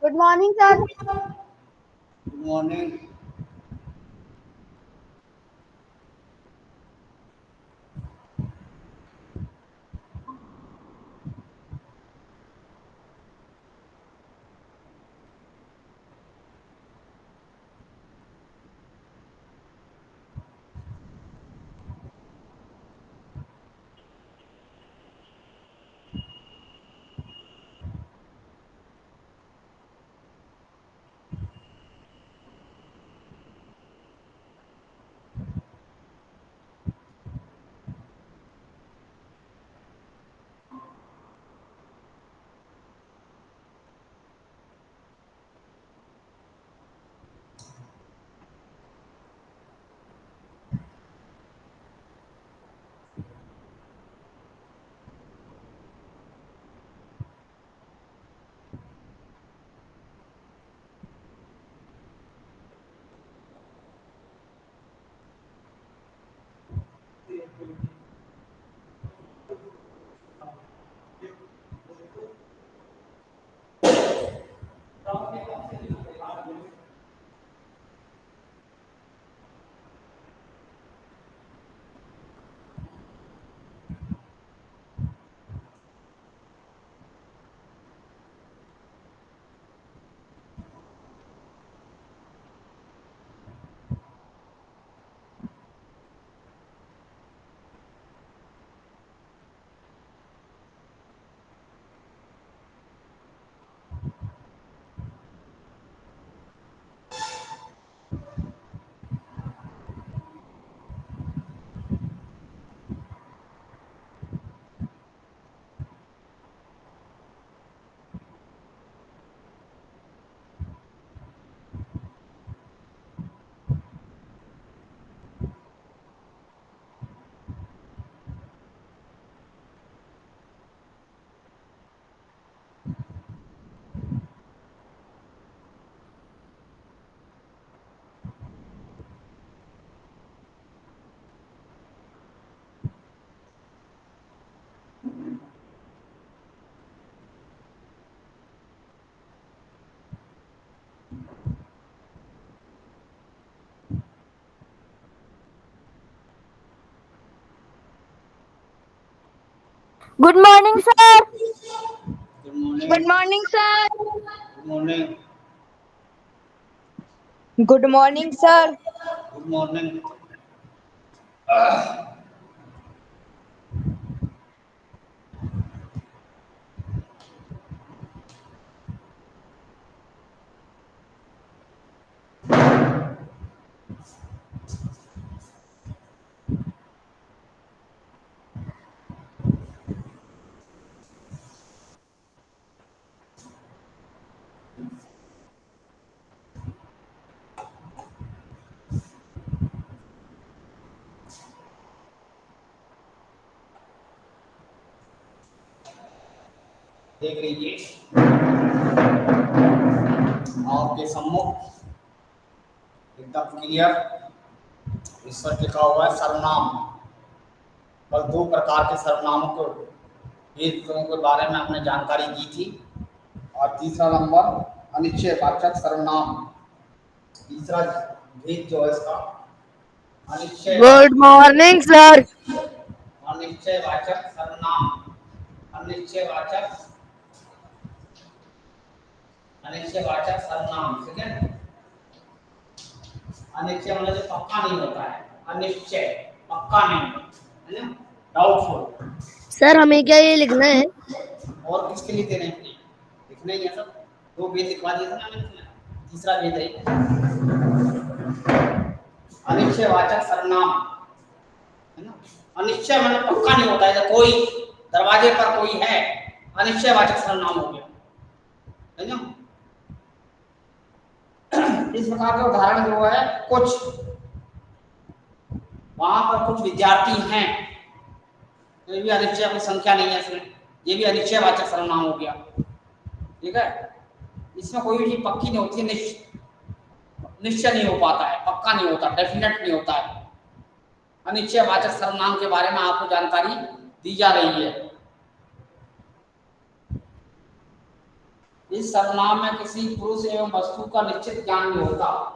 Good morning sir. Good morning. Good morning sir. Good morning. Good morning sir. Good morning. Good morning sir. Good morning. देख लीजिए आपके सम्मुख एकदम clear इस पर लिखा हुआ है सर्वनाम। कल दो प्रकार के सर्वनामों को भेदों के बारे में हमने जानकारी दी थी। और तीसरा नंबर अनिश्चयवाचक सर्वनाम। तीसरा भेद जो है इसका अनिश्चय गुड मॉर्निंग सर। अनिश्चयवाचक सर्वनाम। अनिश्चयवाचक अनिश्चयवाचक सर्वनाम। ठीक है। अनिश्चय मतलब जो पक्का नहीं होता है। अनिश्चय पक्का नहीं है ना, डाउटफुल। सर हमें क्या ये लिखना है? और किसके लिए देने हैं? लिखना ही है सब। दो भेद लिखवा दिए थे ना मैंने। तीसरा भेद है अनिश्चयवाचक सर्वनाम, है ना। अनिश्चय मतलब पक्का नहीं होता है। कोई दरवाजे पर कोई है, अनिश्चयवाचक सर्वनाम हो गया, है ना। इस प्रकार के उदाहरण जो है कुछ वहां पर कुछ विद्यार्थी हैं, तो ये भी अनिश्चय की संख्या नहीं है इसमें, ये भी अनिश्चयवाचक सर्वनाम हो गया। ठीक है। इसमें कोई भी चीज पक्की नहीं होती, निश्चय नहीं हो पाता है, पक्का नहीं होता, डेफिनेट नहीं होता है। अनिश्चयवाचक सर्वनाम के बारे में आपको जानकारी दी जा रही है। इस सर्वनाम में किसी पुरुष एवं वस्तु का निश्चित ज्ञान नहीं होता।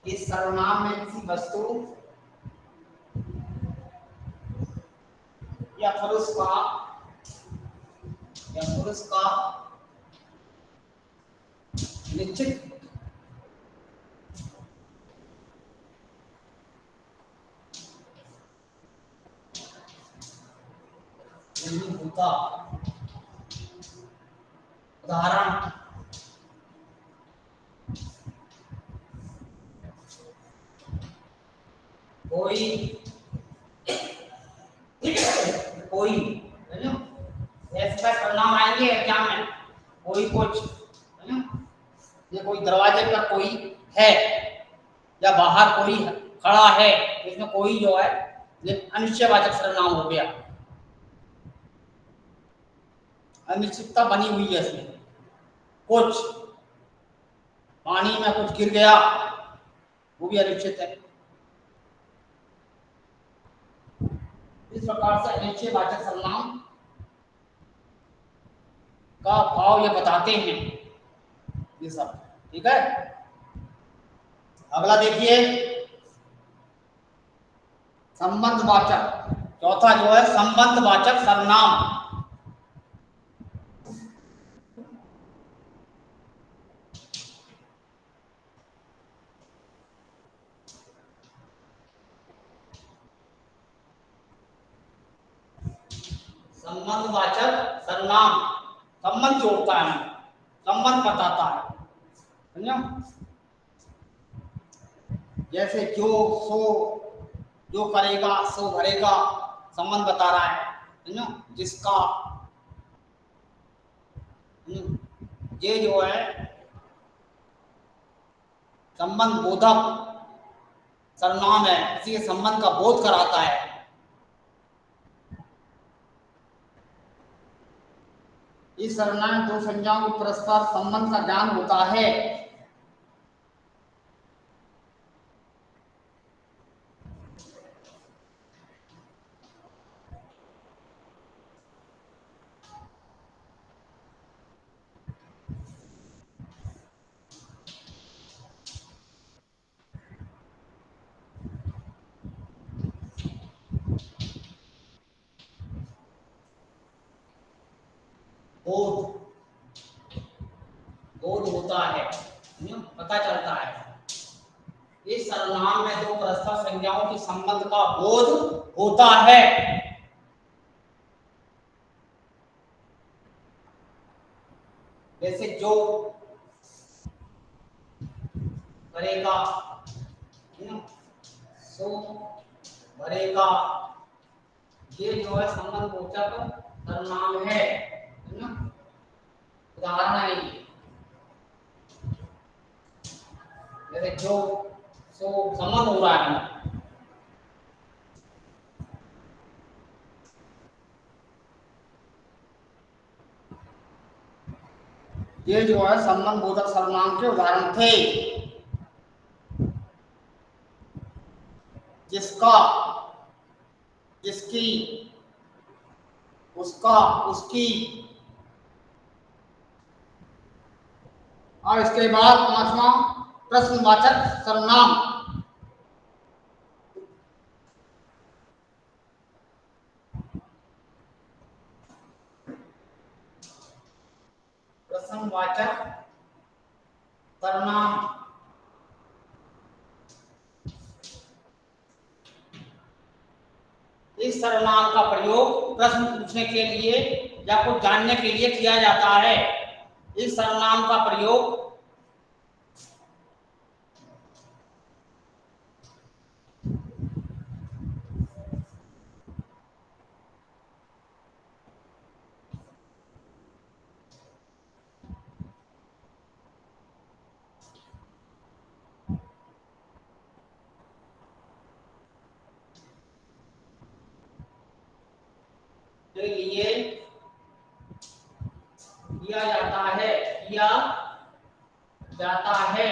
इस सर्वनाम में किसी वस्तु या पुरुष का निश्चित नहीं होता। उदाहरण, कोई, कोई, समझो? ऐसे का सर्वनाम आएंगे एग्जाम में। कोई, कुछ, समझो? ये कोई दरवाजे पर कोई है या बाहर कोई खड़ा है, इसमें कोई जो है ये अनिश्चयवाचक सर्वनाम हो गया। अनिश्चितता बनी हुई है इसमें। कुछ, पानी में कुछ गिर गया, वो भी अनिश्चित है। इस प्रकार से अनिश्चयवाचक सर्वनाम का भाव ये बताते हैं ये सब। ठीक है, अगला देखिए, संबंधवाचक। चौथा जो है संबंधवाचक सर्वनाम। संबंधवाचक सर्वनाम संबंध जोड़ता है, संबंध बताता है, समझो? जैसे जो, सो, जो करेगा सो भरेगा, संबंध बता रहा है, समझो? जिसका, ये जो है संबंध बोधक सर्वनाम है, किसी के संबंध का बोध कराता है। इस सर्वनाम में दो संज्ञाओं के परस्पर संबंध का ज्ञान होता है। बोध, बोध होता है, पता चलता है। इस सर्वनाम में दो परस्पर संज्ञाओं के संबंध का बोध होता है। जैसे जो करेगा, सो भरेगा, ये जो है संबंध बोधक सर्वनाम है ना? उदाहरण है ये। जैसे जो, सो संबंध हो रहा है, ये जो है संबंध बोधक सर्वनाम के उदाहरण थे। जिसका, जिसकी, उसका, उसकी। और इसके बाद पांचवा प्रश्नवाचक सर्वनाम। प्रश्नवाचक सर्वनाम इस सर्वनाम का प्रयोग प्रश्न पूछने के लिए या कुछ जानने के लिए किया जाता है। इस सर्वनाम का प्रयोग के लिए किया जाता है, किया जाता है,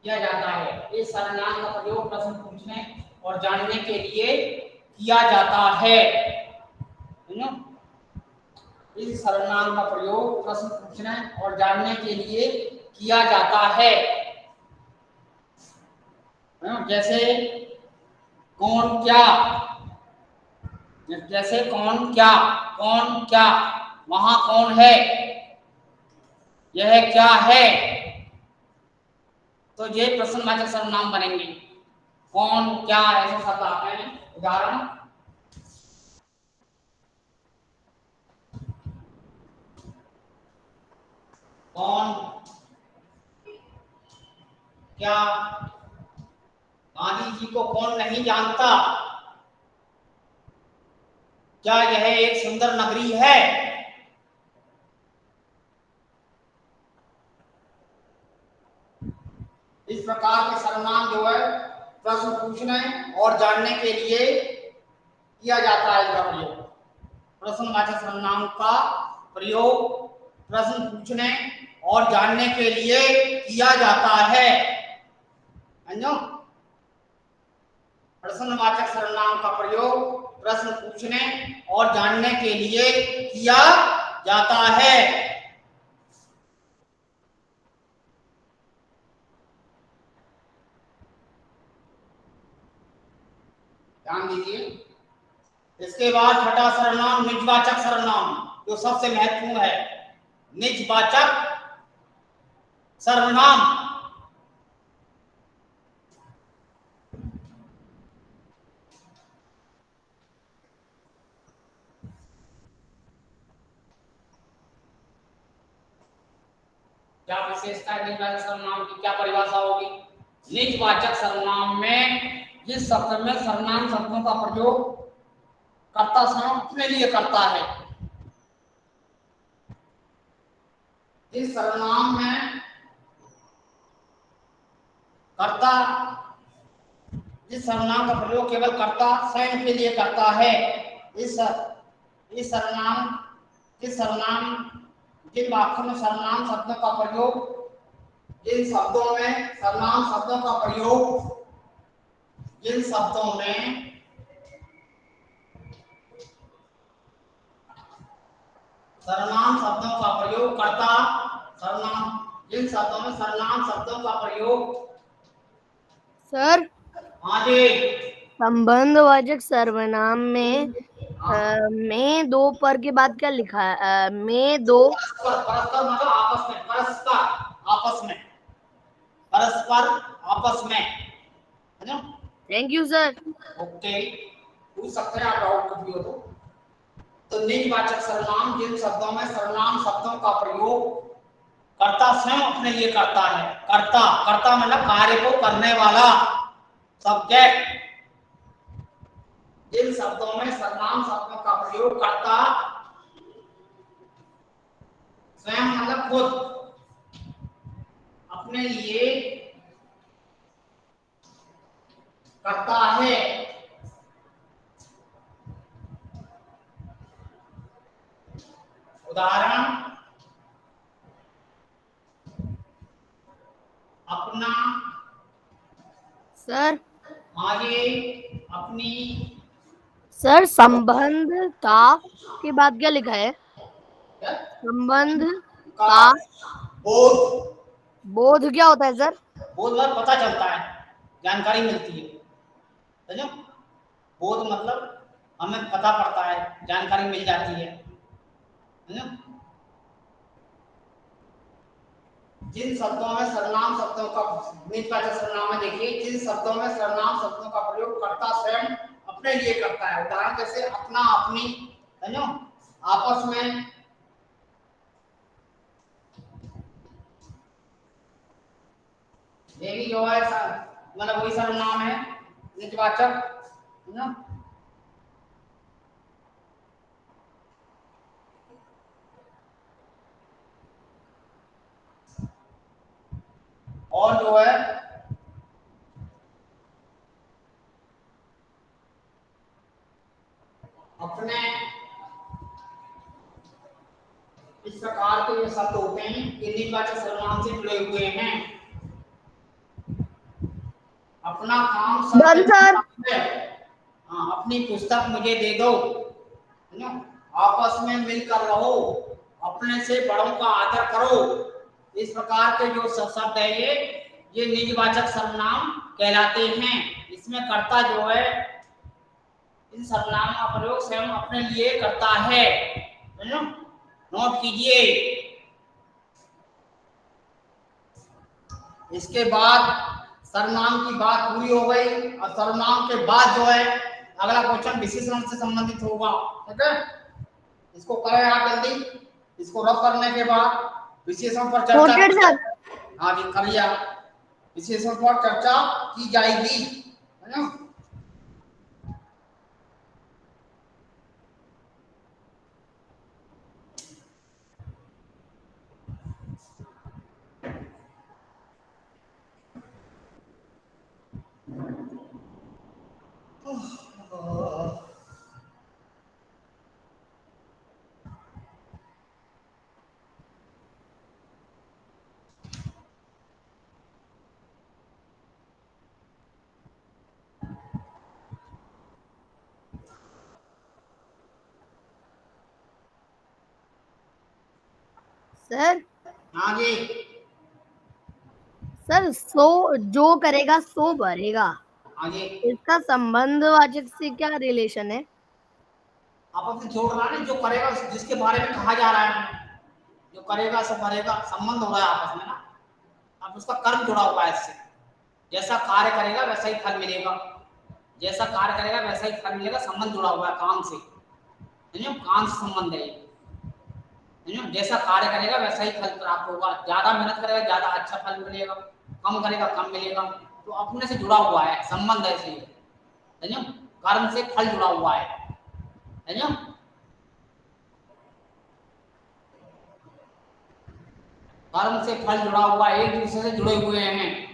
किया जाता है। इस सर्वनाम का प्रयोग प्रश्न पूछने और जानने के लिए किया जाता है। इस सर्वनाम का प्रयोग प्रश्न पूछने और जानने के लिए किया जाता है। जैसे कौन क्या, जैसे कौन क्या, कौन क्या, वहां कौन है, यह क्या है, तो ये प्रश्नवाचक सर्वनाम बनेंगे। कौन क्या ऐसे शब्द आते हैं। उदाहरण, कौन क्या, गांधी जी को कौन नहीं जानता, क्या यह एक सुंदर नगरी है। इस प्रकार के सर्वनाम जो है प्रश्न पूछने और जानने के लिए किया जाता है। इसका प्रयोग, प्रश्नवाचक सर्वनाम का प्रयोग प्रश्न पूछने और जानने के लिए किया जाता है। समझो, प्रश्नवाचक सर्वनाम का प्रयोग प्रश्न पूछने और जानने के लिए किया जाता है। ध्यान दीजिए। इसके बाद छठा सर्वनाम निजवाचक सर्वनाम, जो सबसे महत्वपूर्ण है। निजवाचक सर्वनाम, क्या विशेषता है निजवाचक सर्वनाम की, क्या परिभाषा होगी। निजवाचक सर्वनाम में जिस शब्द में सर्वनाम शब्दों का प्रयोग कर्ता स्वयं अपने लिए करता है, इस सर्वनाम में कर्ता, जिस सर्वनाम का प्रयोग केवल कर्ता स्वयं के लिए करता है, इस सर्वनाम, जिस सर्वनाम, जिन वाक्यों में सर्वनाम शब्दों का प्रयोग, जिन शब्दों में सर्वनाम शब्दों का प्रयोग, जिन शब्दों में सर्वनाम शब्दों का प्रयोग करता, सर्वनाम, जिन शब्दों में सर्वनाम शब्दों का प्रयोग। सर, हाँ जी। संबंधवाचक सर्वनाम में दो पर के बाद क्या लिखा है? में दो, परस्पर, परस्पर मतलब आपस में, परस्पर आपस में, परस्पर आपस में। समझो। Thank you sir. ओके, पूछ सकते हैं आप, डाउट कुछ भी हो तो निजवाचक सर्वनाम जिन शब्दों में सर्वनाम शब्दों का प्रयोग कर्ता स्वयं अपने लिए करता है। कर्ता, कर्ता मतलब कार्य को करने वाला, सब्जेक्ट। जिन शब्दों में सर्वनाम शब्दों का प्रयोग करता स्वयं मतलब खुद अपने लिए करता है। उदाहरण, अपना, सर, आगे, अपनी। सर संबंध का के बाद क्या लिखा है? संबंध का का बोध, बोध क्या होता है सर? बोध मतलब पता चलता है, जानकारी मिलती है। समझो, बोध मतलब हमें पता पड़ता है, जानकारी मिल जाती है। समझो, जिन शब्दों में सर्वनाम शब्दों का, निजवाचक सर्वनाम में देखिए, जिन शब्दों में सर्वनाम शब्दों का प्रयोग कर्ता स्वयं अपने लिए करता है। उदाहरण जैसे अपना, अपनी। समझो, आपस में, ये भी जो है मतलब वही सर्वनाम है, निजवाचक। समझो, और जो है अपने इस प्रकार के जो शब्द होते हैं ये निर्वाचक सर्वनाम से जुड़े हुए हैं। अपना काम डन सर। है। हाँ, अपनी पुस्तक मुझे दे दो, है ना? आपस में मिलकर रहो, अपने से बड़ों का आदर करो। इस प्रकार के जो शब्द है ये निजवाचक सर्वनाम कहलाते हैं। इसमें कर्ता जो है इन सर्वनाम का प्रयोग स्वयं अपने लिए करता है ना? नोट कीजिए। इसके बाद सर्वनाम की बात पूरी हो गई और सर्वनाम के बाद जो है अगला क्वेश्चन विशेषण से संबंधित होगा। ठीक है, इसको करें आप जल्दी। इसको रब करने के बाद विशेषण पर चर्चा नोटेड सर। हाँ जी कर लिया। विशेषण पर चर्चा की जाएगी, है ना? सर हाँ जी सर सो जो करेगा सो भरेगा, हाँ जी इसका संबंधवाचक से क्या रिलेशन है? आपस में जोड़ रहा है ना, जो करेगा जिसके बारे में कहा जा रहा है, जो करेगा सो करेगा, संबंध हो रहा है आपस में ना। अब उसका कर्म जुड़ा हुआ है इससे। जैसा कार्य करेगा वैसा ही फल मिलेगा, जैसा कार्य करेगा वैसा ही फल मिलेगा। संबंध जुड़ा हुआ है काम से, है ना? काम से संबंध है ना? जैसा कार्य करेगा वैसा ही फल प्राप्त होगा। ज्यादा मेहनत करेगा ज्यादा अच्छा फल मिलेगा, कम करेगा कम मिलेगा। तो अपने से जुड़ा हुआ है, संबंध ऐसे है ना? कर्म से फल जुड़ा हुआ है ना? कर्म से फल जुड़ा हुआ है, एक दूसरे से जुड़े हुए हैं।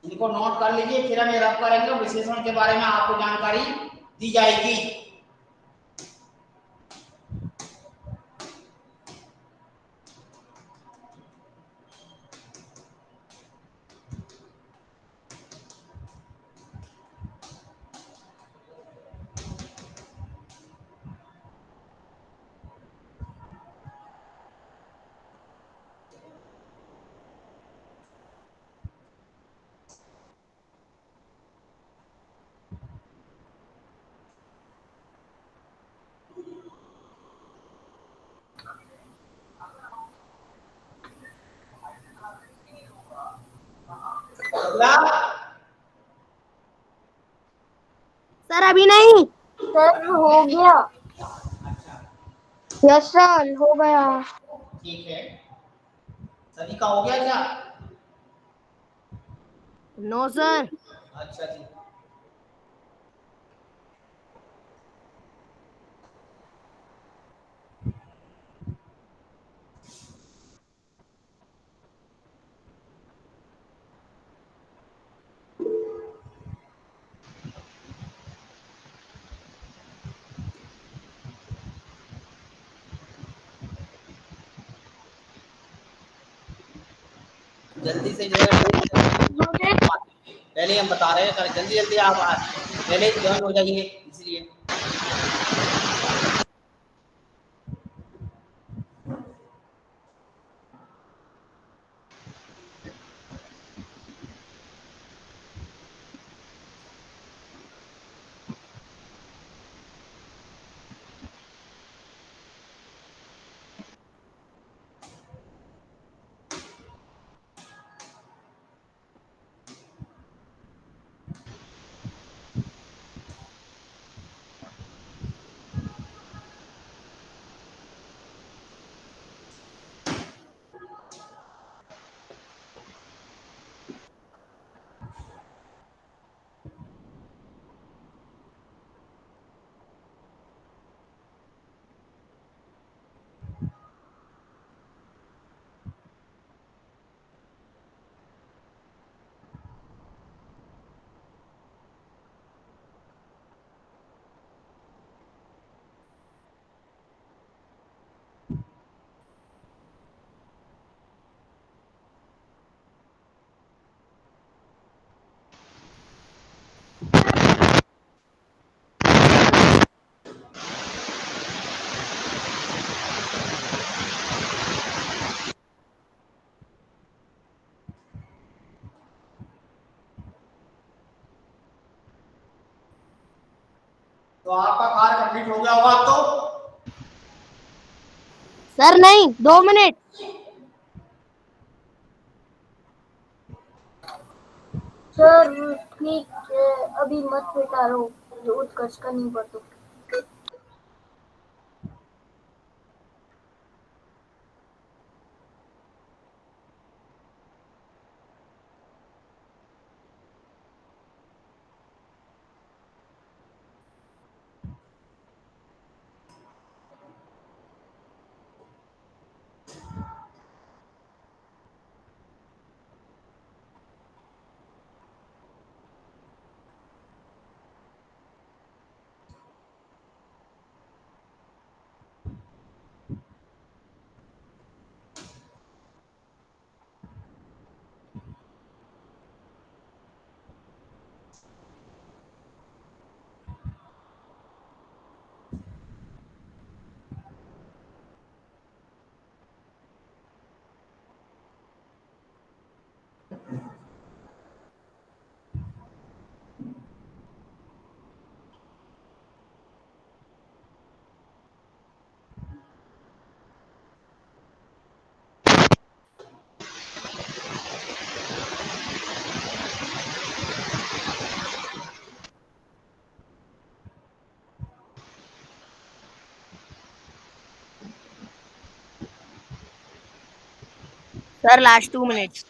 इनको नोट कर लीजिए, फिर हम ये रब करेंगे। विशेषण के बारे में आपको जानकारी दी जाएगी। अगला सर अभी नहीं। सर हो गया। अच्छा यस सर हो गया। ठीक है, सभी का हो गया क्या? No sir. अच्छा जी, जल्दी से जो है पहले हम बता रहे हैं, जल्दी जल्दी आप पहले ज्वाइन हो जाइए इसलिए। तो आपका कार्य कंप्लीट हो गया होगा तो। सर नहीं, 2 मिनट। सर ठीक है, अभी मत उतारो, उत्कर्ष का नहीं पढ़ो। Sir last 2 minutes.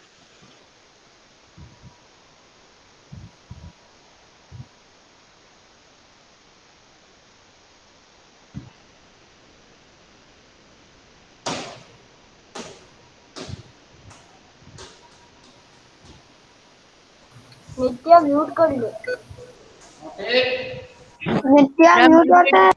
Nitya mute कर ले। ओके, नित्या म्यूट होता है।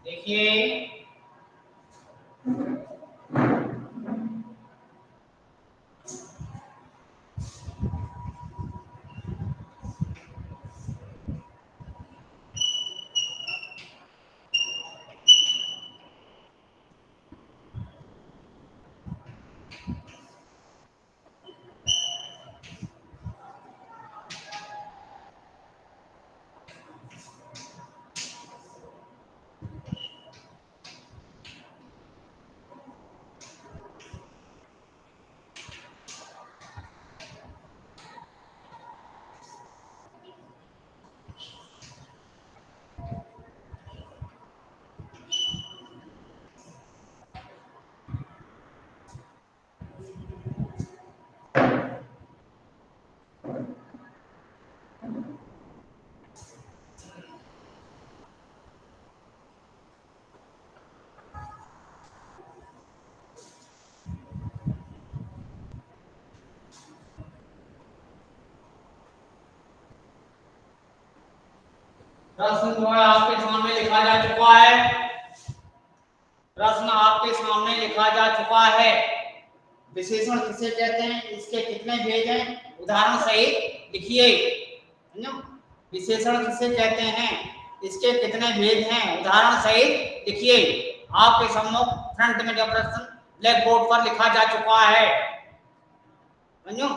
देखिए प्रश्न जो है आपके सामने लिखा जा चुका है। प्रश्न आपके सामने लिखा जा चुका है। विशेषण किसे कहते हैं, इसके कितने भेद हैं, उदाहरण सहित लिखिए। विशेषण किसे कहते हैं, इसके कितने भेद हैं, उदाहरण सहित लिखिए। आपके सम्मुख फ्रंट में जो प्रश्न ब्लैक बोर्ड पर लिखा जा चुका है। समझो,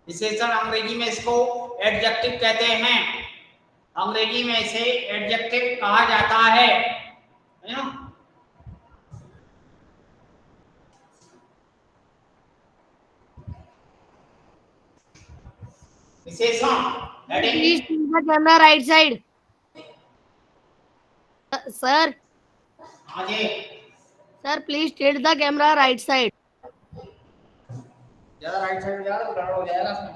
विशेषण अंग्रेजी में इसको एडजेक्टिव कहते हैं। अंग्रेजी में इसे एडजेक्टिव कहा जाता है। विशेषण please tilt the camera right side. Sir आगे sir please tilt the camera right side. ज्यादा राइट साइड में ज्यादा गड़बड़ हो जाएगा इसमें।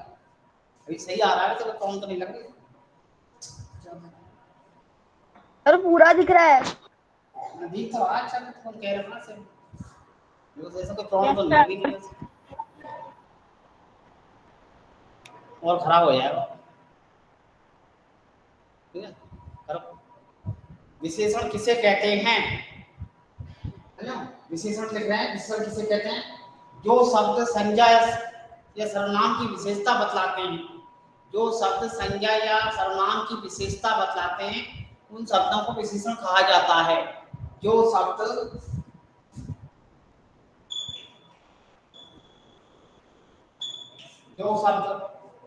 अभी सही आ रहा है तो कौन तो नहीं लग रही। सर पूरा दिख रहा है। दिख तो अच्छा तुम कह रहे हो ना सर, जो जैसा कोई प्रॉब्लम तो लग ही नहीं है और खराब हो जाएगा। ठीक है, करो। विशेषण किसे कहते हैं, है ना? विशेषण लिख रहे हैं, विशेषण किसे कहते हैं? जो शब्द संज्ञा या सर्वनाम की विशेषता बतलाते हैं, जो शब्द संज्ञा या सर्वनाम की विशेषता बतलाते हैं उन शब्दों को विशेषण कहा जाता है। जो शब्द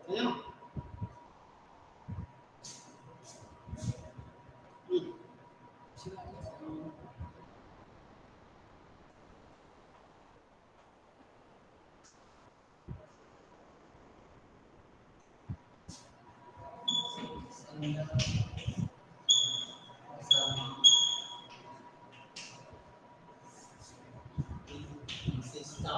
है ना, विशेषता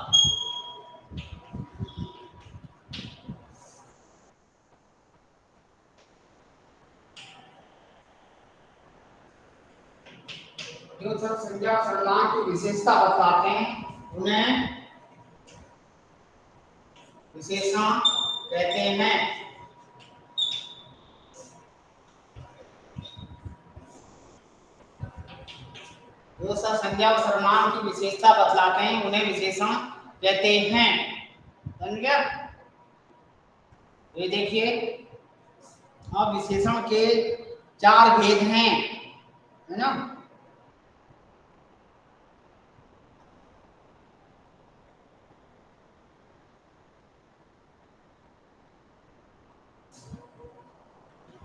जो सब संज्ञा सर्वनाम की विशेषता बतलाते हैं उन्हें विशेषण कहते हैं। जो सब संज्ञा और सर्वनाम की विशेषता बतलाते हैं उन्हें विशेषण कहते हैं। समझ गया? ये देखिए, अब विशेषण के चार भेद हैं, है ना?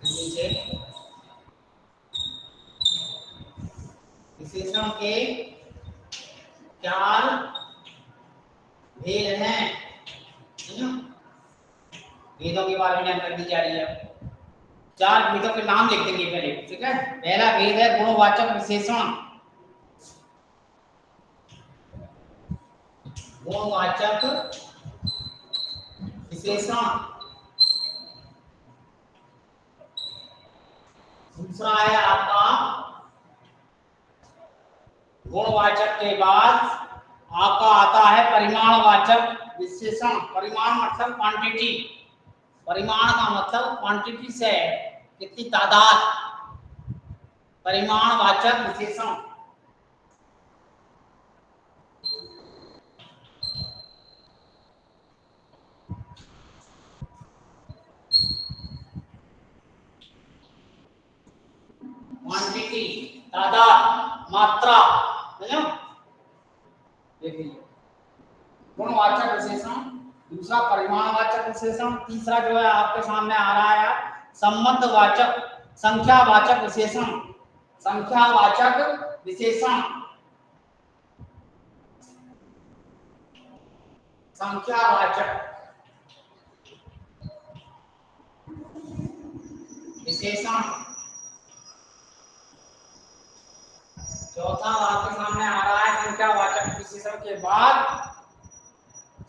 नीचे विशेषण के चार भेद हैं, है ना? भेदों के बारे में जानकारी दी जा रही है। चार भेदों के नाम लिख देंगे पहले, ठीक है? पहला भेद है गुणवाचक विशेषण। गुणवाचक विशेषण। दूसरा है आपका गुणवाचक के बाद आपका आता है परिमाणवाचक विशेषण। परिमाण मतलब क्वांटिटी, परिमाण का मतलब क्वांटिटी से है, कितनी तादाद। परिमाणवाचक विशेषण। क्वांटिटी तादाद मात्रा, है ना? देखिए गुणवाचक विशेषण, दूसरा परिमाणवाचक विशेषण, तीसरा जो है आपके सामने आ रहा है संबंधवाचक संख्यावाचक विशेषण। संख्यावाचक विशेषण, संख्यावाचक विशेषण। चौथा आपके सामने आ रहा है संख्यावाचक विशेषण के बाद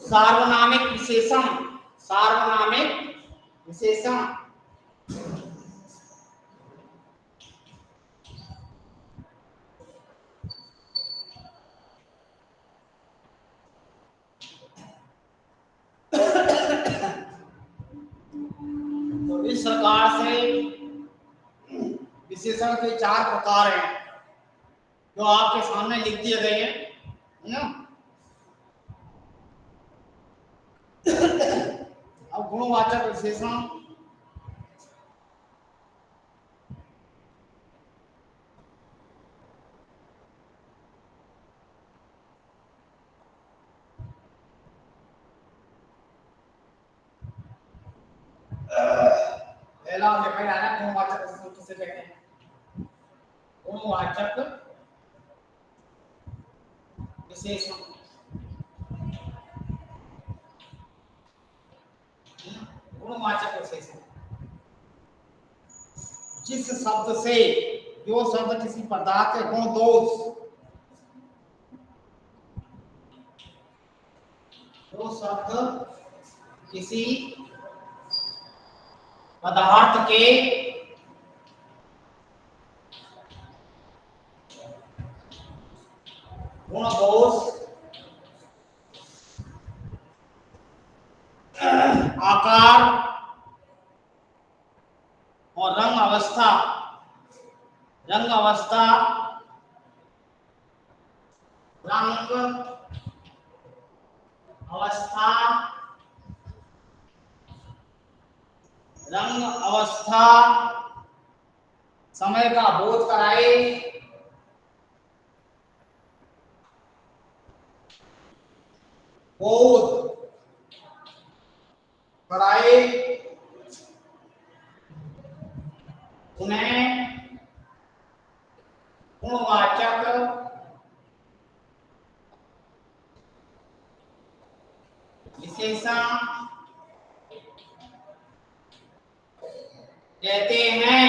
सार्वनामिक विशेषण। सार्वनामिक विशेषण, तो इस प्रकार से विशेषण के चार प्रकार हैं जो आपके सामने लिख दिए गए हैं, है ना? अब गुणवाचक विशेषण, पहला देखा जा रहा है गुणवाचक विशेषण किसे कहते हैं? गुणवाचक विशेषण। गुणवाचक विशेषण जिस शब्द से, जो शब्द किसी पदार्थ के गुण दोष, जो शब्द किसी पदार्थ के गुण दोष आकार और रंग अवस्था रंग अवस्था समय का बोध कराए उन्हें गुणवाचक विशेषण कहते हैं।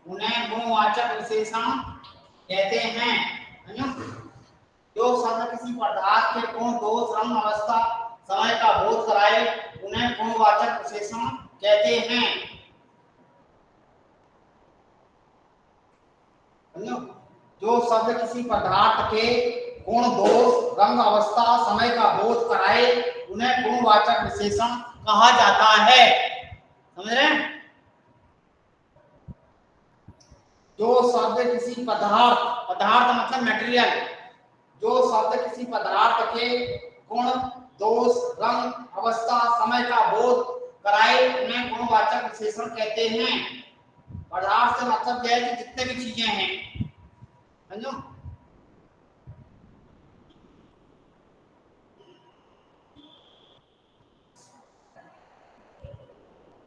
उन्हें गुणवाचक विशेषण कहते हैं। है ना? जो शब्द किसी पदार्थ के गुण दोष रंग अवस्था समय का बोध कराए उन्हें गुणवाचक विशेषण कहते हैं। जो शब्द किसी पदार्थ के गुण दोष रंग अवस्था समय का बोध कराए उन्हें गुणवाचक विशेषण कहा जाता है। समझ रहे हैं? जो शब्द किसी पदार्थ मतलब मटेरियल, जो शब्द किसी पदार्थ के गुण दोष रंग अवस्था समय का बोध कराए उन्हें गुणवाचक विशेषण कहते हैं। पदार्थ से मतलब यह है कि जितने भी चीजें हैं, समझो,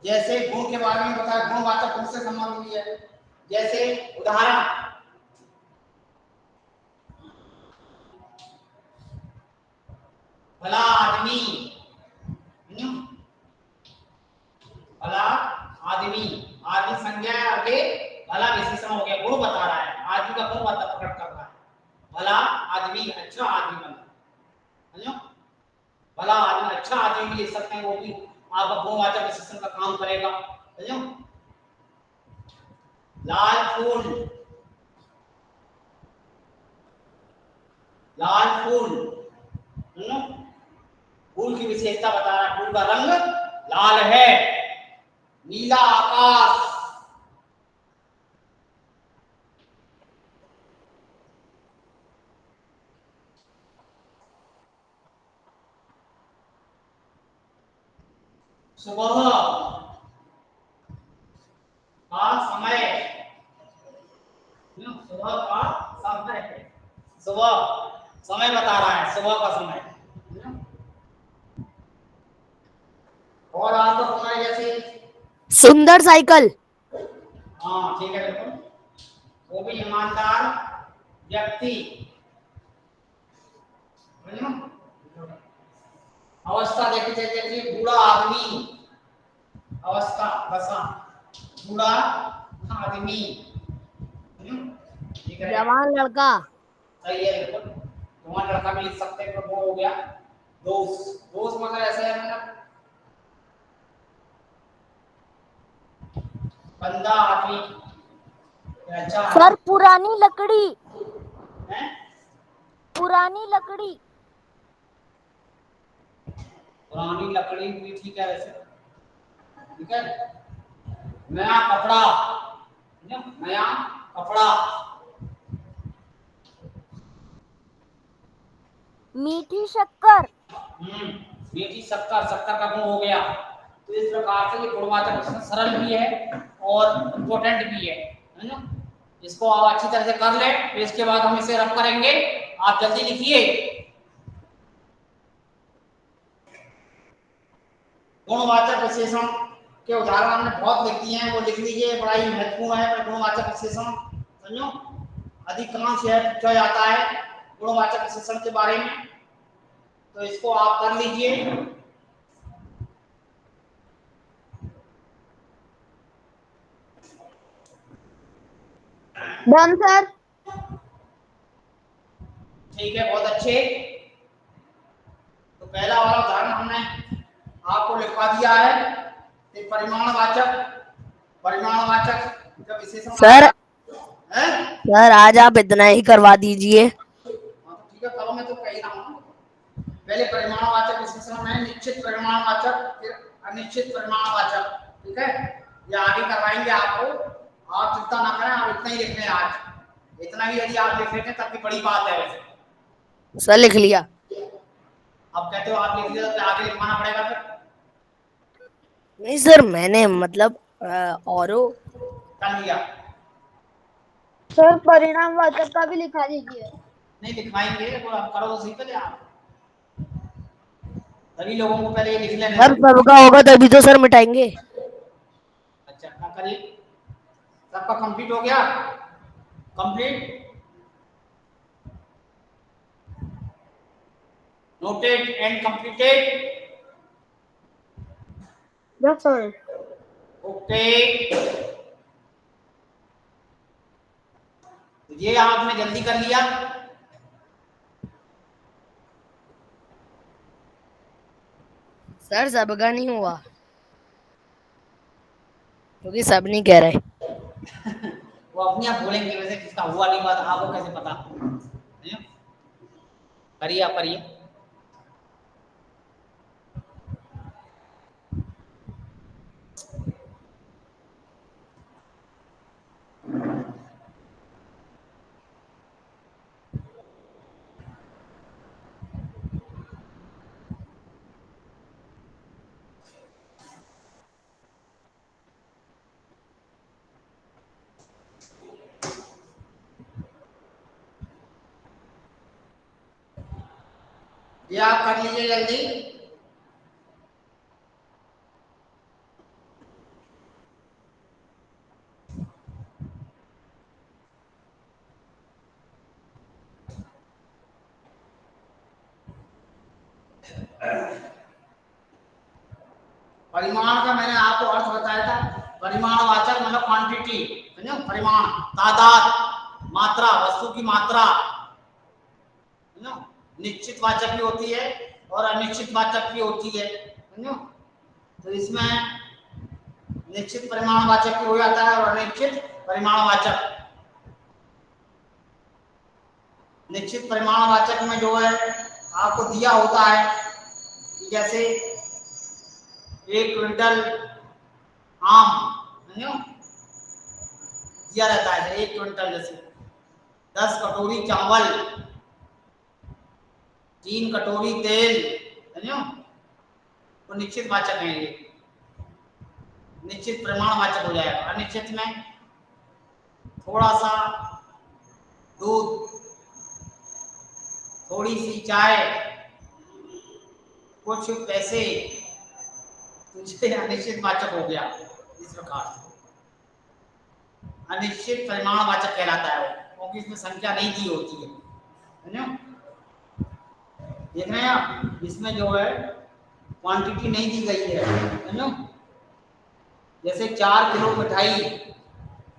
जैसे गुण के बारे में बताया, गुणवाचक गुण से संबंध भी है। जैसे उदाहरण, भला आदमी, भला आदमी, आदमी संज्ञा आगे भला विशेषण हो गया, गुण बता रहा है, आदमी का गुण बता प्रकट कर रहा है। भला आदमी, अच्छा आदमी बना, समझो, भला आदमी, अच्छा आदमी भी लिख सकते हैं, वो भी आपका गुणवाचक विशेषण का काम करेगा। समझो, लाल फूल, लाल फूल, फूल की विशेषता बता रहा है, फूल का रंग लाल है। नीला आकाश, सुबह का समय, सुबह का समय, सुबह समय बता रहा है, सुबह का समय। और आपको समय जैसे सुंदर साइकिल, हाँ ठीक है, बिल्कुल, वो भी ईमानदार व्यक्ति। अवस्था देखिए, जैसे बूढ़ा आदमी, अवस्था दशा, बूढ़ा आदमी, ठीक है, जवान लड़का, सही है, बिल्कुल, जवान लड़का भी लिख सकते हैं, वो हो गया। दोस्त, दोस्त मतलब ऐसा है, मतलब बंदा आदमी, अच्छा सर पुरानी लकड़ी, है, पुरानी लकड़ी, पुरानी लकड़ी भी ठीक है वैसे, ठीक है। नया कपड़ा, नया कपड़ा, मीठी शक्कर, मीठी शक्कर, शक्कर का गुण हो गया। तो इस प्रकार से ये गुणवाचक सरल भी है और इम्पोर्टेंट भी है ना? इसको आप अच्छी तरह से कर ले, फिर इसके बाद हम इसे रब करेंगे। आप जल्दी लिखिए। गुणवाचक विशेषण के उदाहरण हमने बहुत लिख दिए हैं, वो लिख लीजिए, बड़ा ही महत्वपूर्ण है गुणवाचक विशेषण। समझो, अधिकांश यह पूछा जाता है गुणवाचक विशेषण के बारे में, तो इसको आप कर लीजिए। Done sir. ठीक है, बहुत अच्छे। तो पहला वाला उदाहरण हमने आपको लिखवा दिया है कि परिमाणवाचक जब विशेषण सर है। सर आज आप इतना ही करवा दीजिए। हाँ तो ठीक है, करो, मैं तो कह ही रहा हूँ। पहले परिमाणवाचक विशेषण में निश्चित परिमाणवाचक, फिर अनिश्चित परिमाणवाचक, ठीक है। ये आगे करवाएंगे आपको, आप चिंता ना करें, आप इतना ही लिख लें आज। इतना ही यदि आप लिख लेते तब भी बड़ी बात है वैसे। सर लिख लिया। अब कहते हो आप लिख लिया तो आगे लिखवाना पड़ेगा फिर। नहीं सर मैंने मतलब औरो कर लिया। सर परिणाम वाचक का भी लिखा दीजिए। नहीं लिखवाएंगे, वो आप करो तो सही पहले आप। सभी लोगों को पहले ये लिख लेने सर दो। सबका होगा तभी तो सर मिटाएंगे। अच्छा क्या करिए, सबका कंप्लीट हो गया? Complete, noted and completed. Yes sir. Okay, ये आपने जल्दी कर लिया। सर सबका नहीं हुआ क्योंकि सब नहीं कह रहे। वो अपने आप बोलेंगे वैसे, किसका हुआ नहीं हुआ आपको कैसे पता? हैं? करिए, आप करिए। ये आप कर लीजिए जल्दी। परिमाण का मैंने आपको अर्थ बताया था। परिमाणवाचक मतलब क्वांटिटी, समझो, परिमाण तादाद, मात्रा, वस्तु की मात्रा, समझो। निश्चित वाचक भी होती है और अनिश्चित वाचक भी होती है, समझो। तो इसमें निश्चित परिमाणवाचक भी हो जाता है और अनिश्चित परिमाणवाचक। निश्चित परिमाणवाचक में जो है आपको दिया होता है कि जैसे 1 क्विंटल आम, समझो, दिया रहता है 1 क्विंटल, जैसे 10 कटोरी चावल, 3 कटोरी तेल, समझो। तो निश्चित वाचक है ये, निश्चित परिमाणवाचक हो जाएगा। अनिश्चित में थोड़ा सा दूध, थोड़ी सी चाय, कुछ पैसे, तुझे अनिश्चित वाचक हो गया। इस प्रकार से अनिश्चित परिमाणवाचक कहलाता है वो, क्योंकि इसमें संख्या नहीं दी होती है, समझो। देख रहे हैं आप, इसमें जो है क्वांटिटी नहीं दी गई है, समझो। जैसे 4 किलो मिठाई,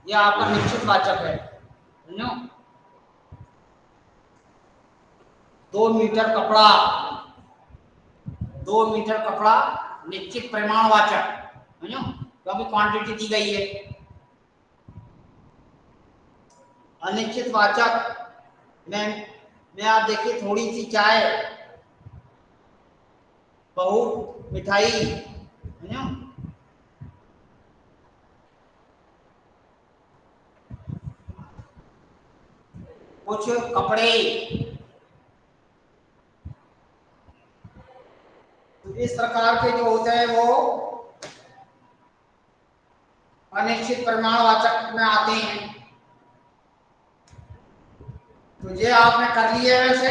यह आपका निश्चित वाचक है, समझो। 2 मीटर कपड़ा, 2 मीटर कपड़ा निश्चित परिमाणवाचक, समझो, क्योंकि क्वांटिटी दी गई है। अनिश्चित वाचक में आप देखिए, थोड़ी सी चाय, बहुत मिठाई, समझो। कुछ कपड़े। तो इस प्रकार के जो होते हैं वो अनिश्चित परिमाणवाचक में आते हैं। तो ये आपने कर लिया है वैसे।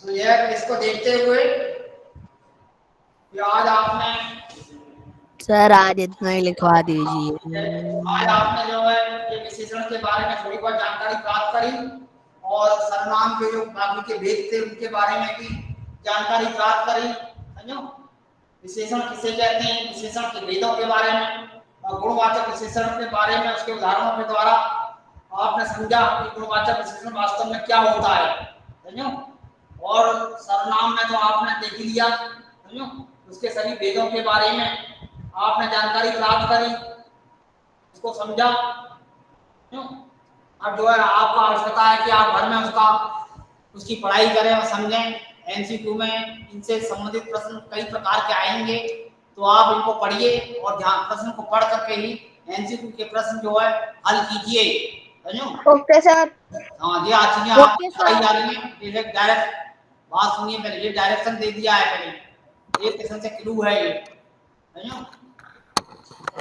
तो यह इसको देखते हुए कि आज आपने सर आज इतना ही लिखवा दीजिए। आज आपने जो है ये विशेषण के बारे में थोड़ी बहुत जानकारी प्राप्त करी, और सर्वनाम के जो बाकी के भेद थे उनके बारे में भी जानकारी प्राप्त करी, समझो। विशेषण किसे कहते हैं, विशेषण के भेदों के बारे में, और गुणवाचक विशेषण के बारे में उसके उदाहरणों के द्वारा आपने समझा कि गुणवाचक विशेषण वास्तव में क्या होता है, समझो। और सर्वनाम में तो आपने देख ही लिया, समझो, उसके सभी वेदों के बारे में आपने जानकारी प्राप्त करी, उसको समझा। अब जो है आपका आवश्यकता है कि आप घर में उसकी पढ़ाई करें और समझें। एमसीक्यू में इनसे संबंधित प्रश्न कई प्रकार के आएंगे, तो आप इनको पढ़िए और ध्यान प्रश्न को पढ़ करके ही एमसीक्यू के प्रश्न जो है हल कीजिए, समझो। Okay sir. हाँ, ये आज चीजें आप ओके बताई सर। जा रही हैं, ये डायरेक्ट बात सुनिए, मैंने ये डायरेक्शन दे दिया है, पहले एक किस्म से क्लू है ये, समझो।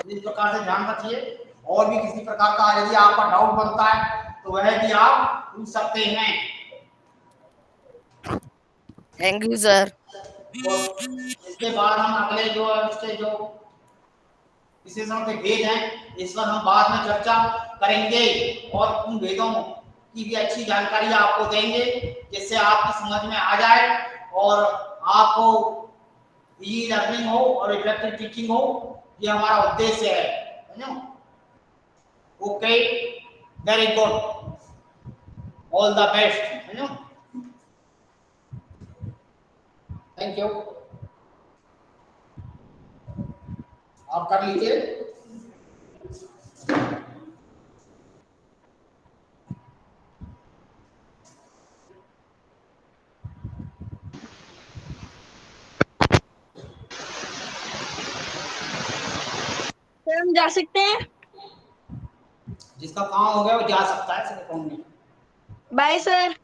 इस प्रकार से ध्यान रखिए। और भी किसी प्रकार का यदि आपका डाउट बनता है तो वह भी आप पूछ सकते हैं। Thank you sir. और इसके बाद हम अगले जो है उसके जो विशेषण के भेद हैं, इस पर हम बाद में चर्चा करेंगे और उन भेदों की भी अच्छी जानकारी आपको देंगे, जिससे आपकी समझ में आ जाए और आपको इजी लर्निंग हो और इफेक्टिव टीचिंग हो। ये हमारा उद्देश्य है, समझो। Okay, very good, all the best, समझो। Thank you. आप कर लीजिए। सर हम जा सकते हैं? जिसका काम हो गया वो जा सकता है, ऐसे कौन नहीं। Bye sir.